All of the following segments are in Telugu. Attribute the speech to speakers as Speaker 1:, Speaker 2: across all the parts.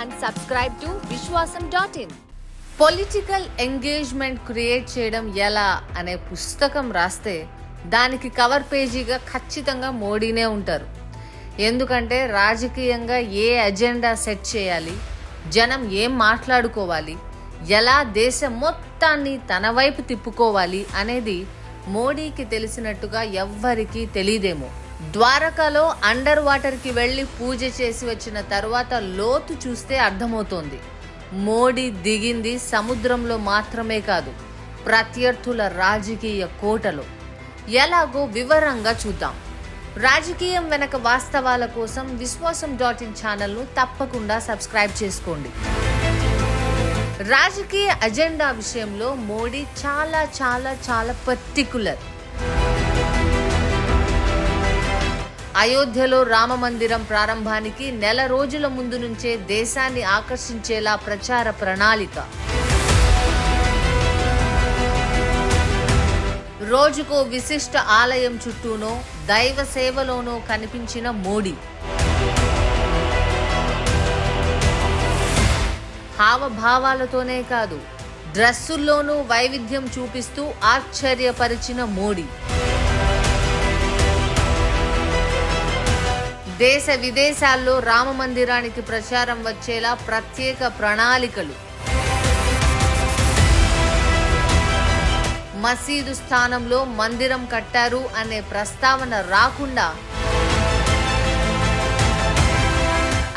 Speaker 1: and subscribe to Vishwasam.in.
Speaker 2: Political engagement create చేయడం ఎలా అనే పుస్తకం రాస్తే దానికి కవర్ పేజీగా ఖచ్చితంగా మోడీనే ఉంటారు. ఎందుకంటే రాజకీయంగా ఏ అజెండా సెట్ చేయాలి, జనం ఏం మాట్లాడుకోవాలి, ఎలా దేశం మొత్తాన్ని తన వైపు తిప్పుకోవాలి అనేది మోడీకి తెలిసినట్టుగా ఎవ్వరికీ తెలియదేమో. ద్వారకాలో అండర్ వాటర్కి వెళ్ళి పూజ చేసి వచ్చిన తర్వాత లోతు చూస్తే అర్థమవుతోంది. మోడీ దిగింది సముద్రంలో మాత్రమే కాదు, ప్రత్యర్థుల రాజకీయ కోటలో. ఎలాగో వివరంగా చూద్దాం. రాజకీయం వెనక వాస్తవాల కోసం Vishwasam.in ఛానల్ను తప్పకుండా సబ్స్క్రైబ్ చేసుకోండి. రాజకీయ అజెండా విషయంలో మోడీ చాలా చాలా చాలా పర్టికులర్. అయోధ్యలో రామ మందిరం ప్రారంభానికి నెల రోజుల ముందు నుంచే దేశాన్ని ఆకర్షించేలా ప్రచార ప్రణాళిక. రోజుకో విశిష్ట ఆలయం చుట్టూనో దైవ సేవలోనో కనిపించిన మోడీ హావభావాలతోనే కాదు, డ్రెస్సుల్లోనూ వైవిధ్యం చూపిస్తూ ఆశ్చర్యపరిచిన మోడీ దేశ విదేశాల్లో రామ మందిరానికి ప్రచారం వచ్చేలా ప్రత్యేక ప్రణాళికలు. మసీదు స్థానంలో మందిరం కట్టారు అనే ప్రస్తావన రాకుండా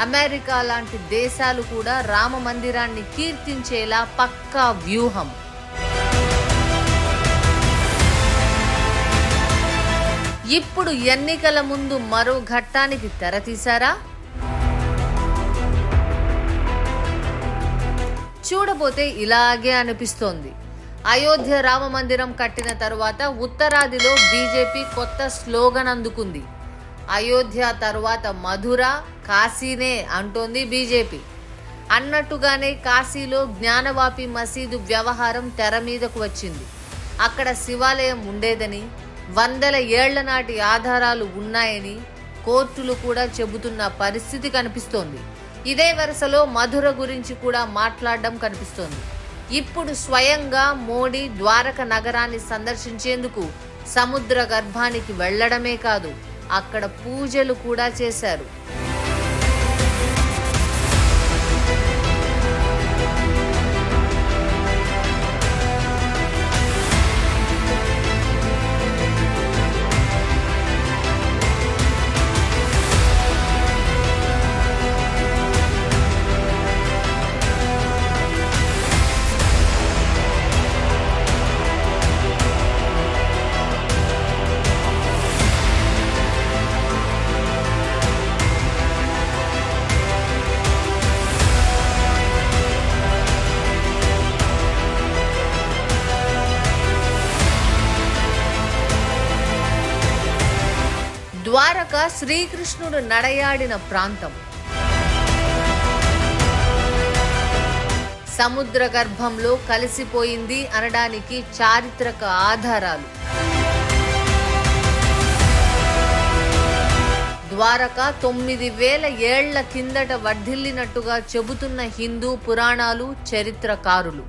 Speaker 2: అమెరికా లాంటి దేశాలు కూడా రామ మందిరాన్ని కీర్తించేలా పక్కా వ్యూహం. ఇప్పుడు ఎన్నికల ముందు మరో ఘట్టానికి తెరతీశారా? చూడబోతే ఇలాగే అనిపిస్తోంది. అయోధ్య రామ మందిరం కట్టిన తరువాత ఉత్తరాదిలో బీజేపీ కొత్త స్లోగన్ అందుకుంది. అయోధ్య తరువాత మధుర, కాశీనే అంటోంది బీజేపీ. అన్నట్టుగానే కాశీలో జ్ఞానవాపి మసీదు వ్యవహారం తెర మీదకు వచ్చింది. అక్కడ శివాలయం ఉండేదని, వందల ఏళ్ల నాటి ఆధారాలు ఉన్నాయని కోర్టులు కూడా చెబుతున్న పరిస్థితి కనిపిస్తోంది. ఇదే వరుసలో మధుర గురించి కూడా మాట్లాడడం కనిపిస్తోంది. ఇప్పుడు స్వయంగా మోడీ ద్వారక నగరాన్ని సందర్శించేందుకు సముద్ర గర్భానికి వెళ్లడమే కాదు, అక్కడ పూజలు కూడా చేశారు. ద్వారక శ్రీకృష్ణుడు నడయాడిన ప్రాంతం. సముద్ర గర్భంలో కలిసిపోయింది అనడానికి చారిత్రక ఆధారాలు. ద్వారక 9000 ఏళ్ల కిందట వర్ధిల్లినట్టుగా చెబుతున్న హిందూ పురాణాలు, చరిత్రకారులు.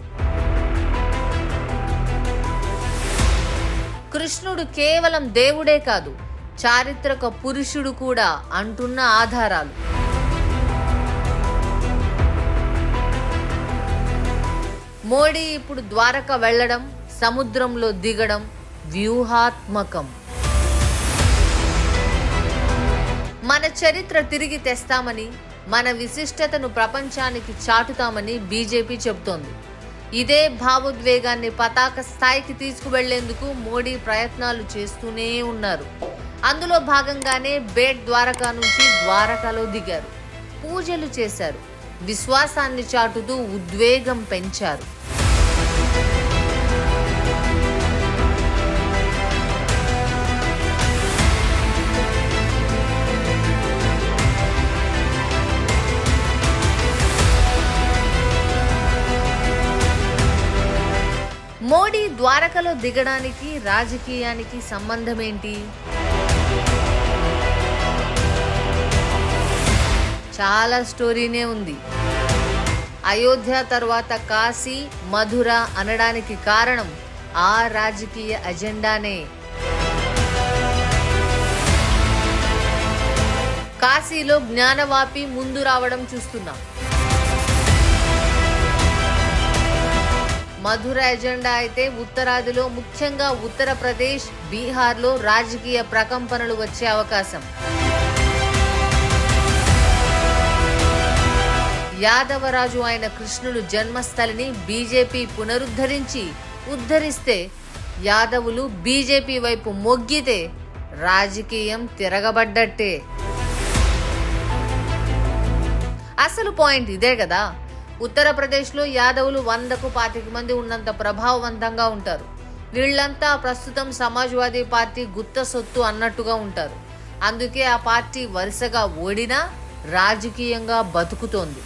Speaker 2: కృష్ణుడు కేవలం దేవుడే కాదు, చారిత్రక పురుషుడు కూడా అంటున్న ఆధారాలు. మోడీ ఇప్పుడు ద్వారక వెళ్లడం, సముద్రంలో దిగడం వ్యూహాత్మకం. మన చరిత్ర తిరిగి తెస్తామని, మన విశిష్టతను ప్రపంచానికి చాటుతామని బీజేపీ చెబుతోంది. ఇదే భావోద్వేగాన్ని పతాక స్థాయికి తీసుకువెళ్లేందుకు మోడీ ప్రయత్నాలు చేస్తూనే ఉన్నారు. అందులో భాగంగానే బేట్ ద్వారకా నుంచి ద్వారకాలో దిగారు, పూజలు చేశారు, విశ్వాసాన్ని చాటుతూ ఉద్వేగం పెంచారు. మోడీ ద్వారకలో దిగడానికి రాజకీయానికి సంబంధం ఏంటి? చాలా స్టోరీనే ఉంది. అయోధ్య తర్వాత కాశీ, మధుర అనడానికి కారణం ఆ రాజకీయ అజెండానే. కాశీలో జ్ఞానవాపి ముందు రావడం చూస్తున్నాం. మధుర ఎజెండా అయితే ఉత్తరాదిలో, ముఖ్యంగా ఉత్తరప్రదేశ్, బీహార్లో రాజకీయ ప్రకంపనలు వచ్చే అవకాశం. యాదవరాజు అయిన కృష్ణుడు జన్మస్థలిని బీజేపీ ఉద్ధరిస్తే యాదవులు బీజేపీ వైపు మొగ్గితే రాజకీయం తిరగబడ్డట్టే. అసలు పాయింట్ ఇదే కదా. ఉత్తరప్రదేశ్లో యాదవులు 100కు 25 మంది ఉన్నంత ప్రభావవంతంగా ఉంటారు. వీళ్ళంతా ప్రస్తుతం సమాజ్వాదీ పార్టీ గుత్త సొత్తు అన్నట్టుగా ఉంటారు. అందుకే ఆ పార్టీ వరుసగా ఓడినా రాజకీయంగా బతుకుతోంది.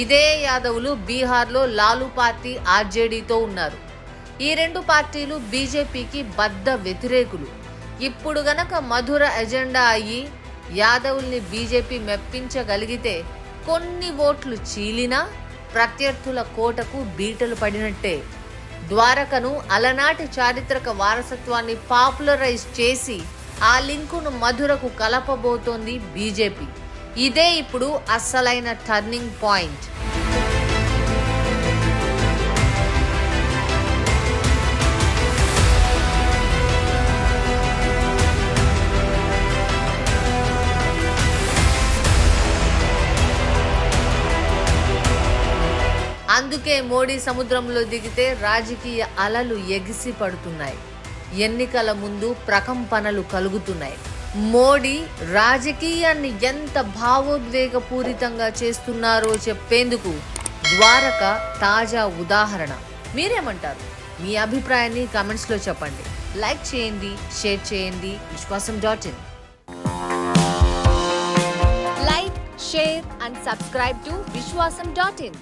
Speaker 2: ఇదే యాదవులు బీహార్లో లాలూ పార్టీ ఆర్జేడీతో ఉన్నారు. ఈ 2 పార్టీలు బీజేపీకి బద్ద వ్యతిరేకులు. ఇప్పుడు గనక మధుర ఎజెండా అయ్యి యాదవుల్ని బీజేపీ మెప్పించగలిగితే కొన్ని ఓట్లు చీలినా ప్రత్యర్థుల కోటకు బీటలు పడినట్టే. ద్వారకను, అలనాటి చారిత్రక వారసత్వాన్ని పాపులరైజ్ చేసి ఆ లింకును మధురకు కలపబోతోంది బీజేపీ. ఇదే ఇప్పుడు అస్సలైన టర్నింగ్ పాయింట్. అందుకే మోడీ సముద్రంలో దిగితే రాజకీయ అలలు ఎగిసి పడుతున్నాయి. ఎన్నికల ముందు ప్రకంపనలు కలుగుతున్నాయి. మోడీ రాజకీయాన్ని ఎంత భావోద్వేగపూరితంగా చేస్తున్నారో చెప్పేందుకు ద్వారక తాజా ఉదాహరణ. మీరేమంటారు? మీ అభిప్రాయాన్ని కామెంట్స్లో చెప్పండి. లైక్ చేయండి, షేర్ చేయండి. Vishwasam.in.
Speaker 1: Like, share and subscribe to Vishwasam.in.